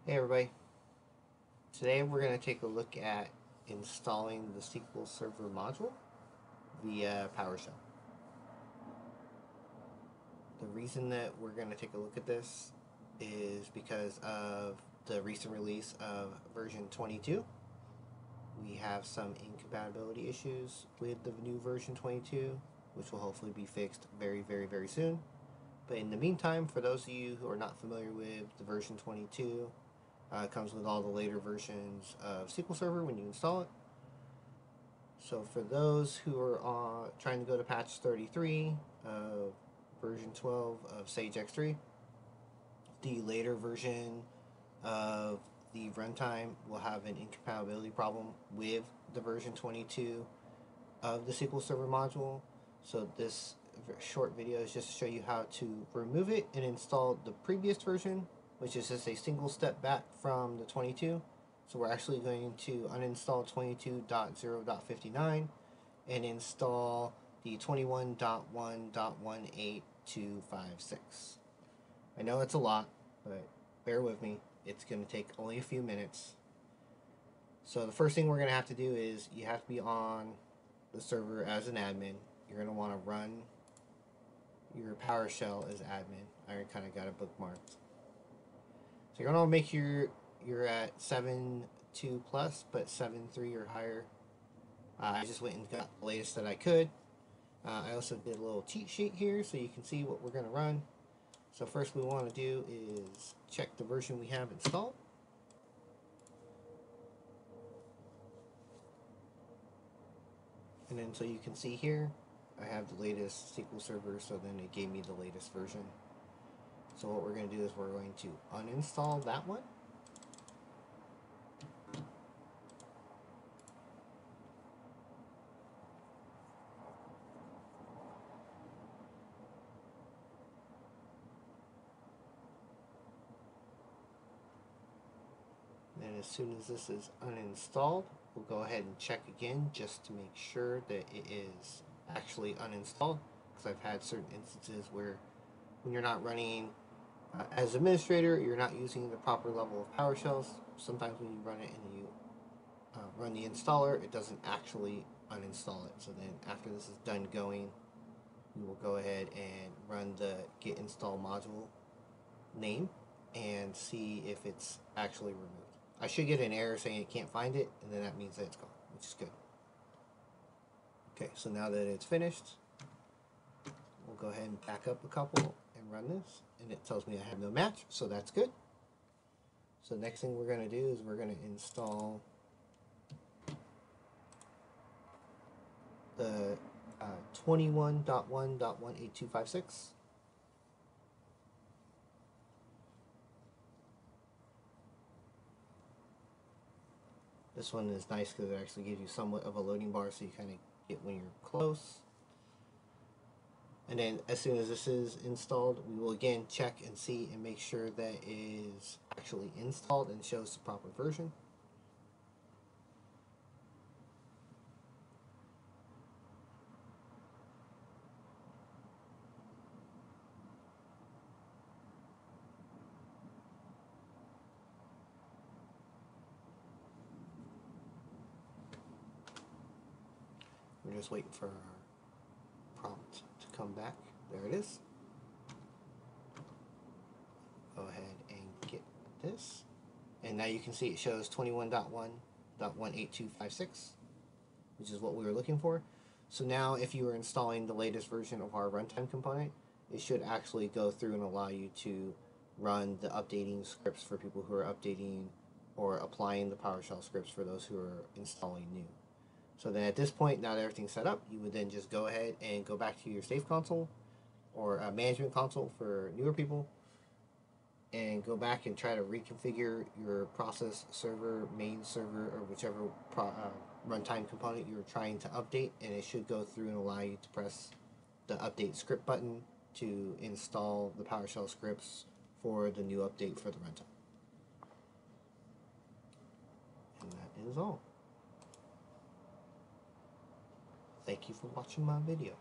Hey everybody, today we're going to take a look at installing the SQL Server Module via PowerShell. The reason that we're going to take a look at this is because of the recent release of version 22. We have some incompatibility issues with the new version 22, which will hopefully be fixed very soon. But in the meantime, for those of you who are not familiar with the version 22, it comes with all the later versions of SQL Server when you install it. So for those who are trying to go to patch 33 of version 12 of Sage X3, the later version of the runtime will have an incompatibility problem with the version 22 of the SQL Server module. So this short video is just to show you how to remove it and install the previous version, which is just a single step back from the 22. So we're actually going to uninstall 22.0.59 and install the 21.1.18256. I know it's a lot, but bear with me. It's going to take only a few minutes. So the first thing we're going to have to do is you have to be on the server as an admin. You're going to want to run your PowerShell as admin. I kind of got it bookmarked. So you're going to make you're at 7.2 plus, but 7.3 or higher. I just went and got the latest that I could. I also did a little cheat sheet here so you can see what we're going to run. So first we want to do is check the version we have installed. And then so you can see here, I have the latest SQL Server, so then it gave me the latest version. So what we're going to do is we're going to uninstall that one. Then as soon as this is uninstalled, we'll go ahead and check again just to make sure that it is actually uninstalled, because I've had certain instances where when you're not running as administrator, you're not using the proper level of PowerShells. Sometimes when you run it and you run the installer, it doesn't actually uninstall it. So then after this is done going, we will go ahead and run the git install module name and see if it's actually removed. I should get an error saying it can't find it, and then that means that it's gone, which is good. Okay, so now that it's finished, we'll go ahead and back up a couple and run this, and it tells me I have no match, so that's good. So next thing we're going to do is we're going to install the 21.1.18256. This one is nice because it actually gives you somewhat of a loading bar, so you kind of get when you're close. And then as soon as this is installed, we will again check and see and make sure that it is actually installed and shows the proper version. We're just waiting for our prompt to come back. There it is. Go ahead and get this. And now you can see it shows 21.1.18256, which is what we were looking for. So now if you were installing the latest version of our runtime component, it should actually go through and allow you to run the updating scripts for people who are updating or applying the PowerShell scripts for those who are installing new. So then at this point, now that everything's set up, you would then just go ahead and go back to your Safe Console or a management console for newer people and go back and try to reconfigure your process server, main server, or whichever runtime component you're trying to update, and it should go through and allow you to press the update script button to install the PowerShell scripts for the new update for the runtime. And that is all. Thank you for watching my video.